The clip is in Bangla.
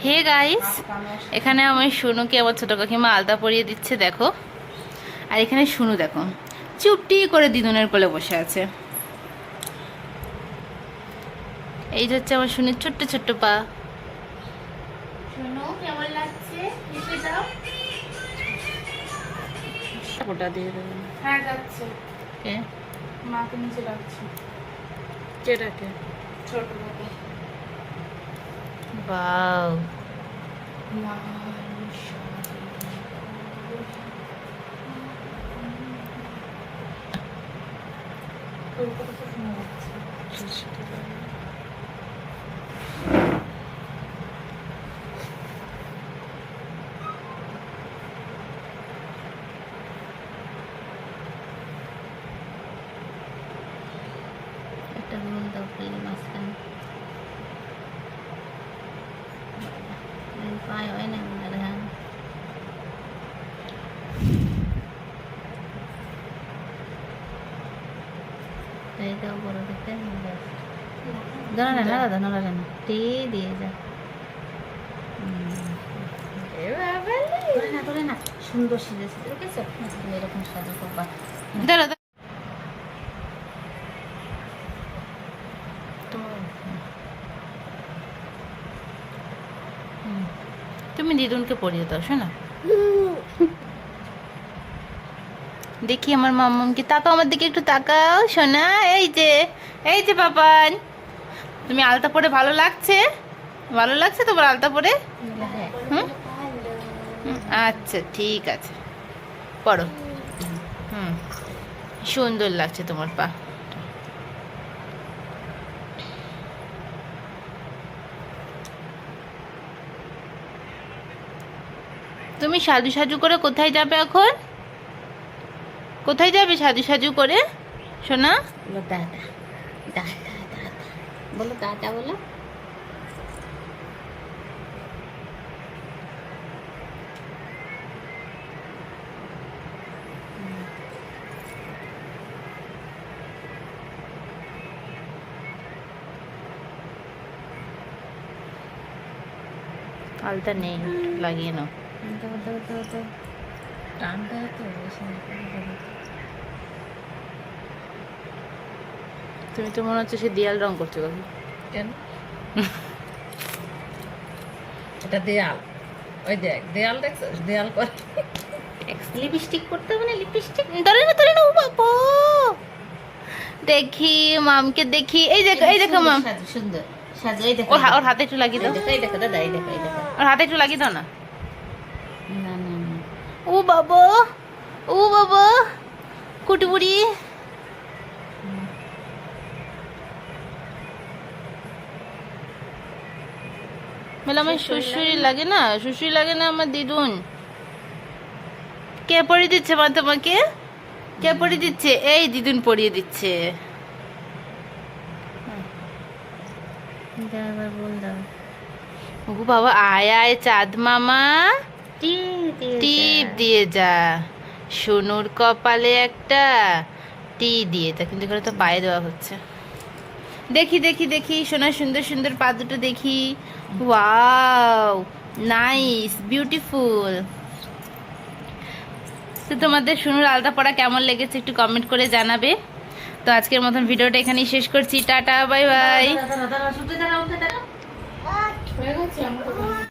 হে গাইস, এখানে আমার শুনুকে আমার ছোট কাকিমা আলতা পরিয়ে দিচ্ছে দেখো। আর এখানে শুনু দেখো চুপটি করে দিদুনের কোলে বসে আছে। এই যে হচ্ছে আমার শুনুর ছোট্ট ছোট্ট পা। শুনু কেমন লাগছে? হেসে দাও। ওটা দিয়ে দেবেন। হ্যাঁ যাচ্ছে। কে? মাকে নিচে রাখছি। কেটাকে? ছোট বাবু। ওয়াও। একটা রোল দাও প্লিজ মাঝখানে। পায় হয় না মনে হয়। হ্যাঁ এই দাও বড় দেখতে দাঁড়া না না দাদা নড়া না টে দিয়ে যা। করে না সুন্দর সিজেছে দেখেছো? তুমি এরকম সাজা করবা। দাঁড়া তুমি দিদুনকে পরিয়ে দাও শোনা। দেখি আমার মাম্মামকে, তাকাও আমার দিকে একটু তাকাও শোনা। এই যে পাপান, তুমি আলতা পরে ভালো লাগছে? ভালো লাগছে তোমার আলতা পরে? হুম, আচ্ছা ঠিক আছে, পড়ো। হুম, সুন্দর লাগছে তোমার পা। তুমি সাজু সাজু করে কোথায় যাবে এখন? কোথায় যাবে সাজু সাজু করে সোনা? বলো দাদা দাদা দাদা বলো দাদা বলো। আলতা নেই, লাগিয়ে নাও। টানটা তো তুমি তো মনে হচ্ছে সে দেয়াল রং করছো কাকু। কেন? এটা দেয়াল, ওই দেখ দেয়াল দেখছিস দেয়াল করে লিপস্টিক করতে হবে না লিপস্টিক। ধরে না ও বাবা। দেখি মামকে দেখি, এই দেখো মাম সুন্দর সাজু। এই দেখো ওর হাতে একটু লাগিয়ে দাও। এই দেখো দাদা এই দেখো ওর হাতে একটু লাগিয়ে দাও না। না না না ও বাবা, ও বাবা কুটুবুড়ি। বলে আমার শ্বশুরি লাগে না, শ্বশুরি লাগে না আমার দিদুন। কে পরিয়ে দিচ্ছে মা তোমাকে? কে পরিয়ে দিচ্ছে? এই দিদুন পরিয়ে দিচ্ছে। একবার বল দাও। ও বাবা, আয় আয় চাঁদ মামা, টিপ দিয়ে যা। সোনুর কপালে একটা টি দিয়ে যা। কিন্তু এখানে তো পায়ে দেওয়া হচ্ছে। দেখি দেখি দেখি সোনার সুন্দর সুন্দর পা দুটো দেখি। Wow, nice, beautiful. তো তোমাদের সোনুর আলতা পরা কেমন লেগেছে একটু কমেন্ট করে জানাবে। তো আজকের মতন ভিডিওটা এখানেই শেষ করছি। Tata, bye bye. দাঁড়া দাঁড়া দাঁড়া দাঁড়া দাঁড়া দাঁড়া দাঁড়া হয়ে গেছে।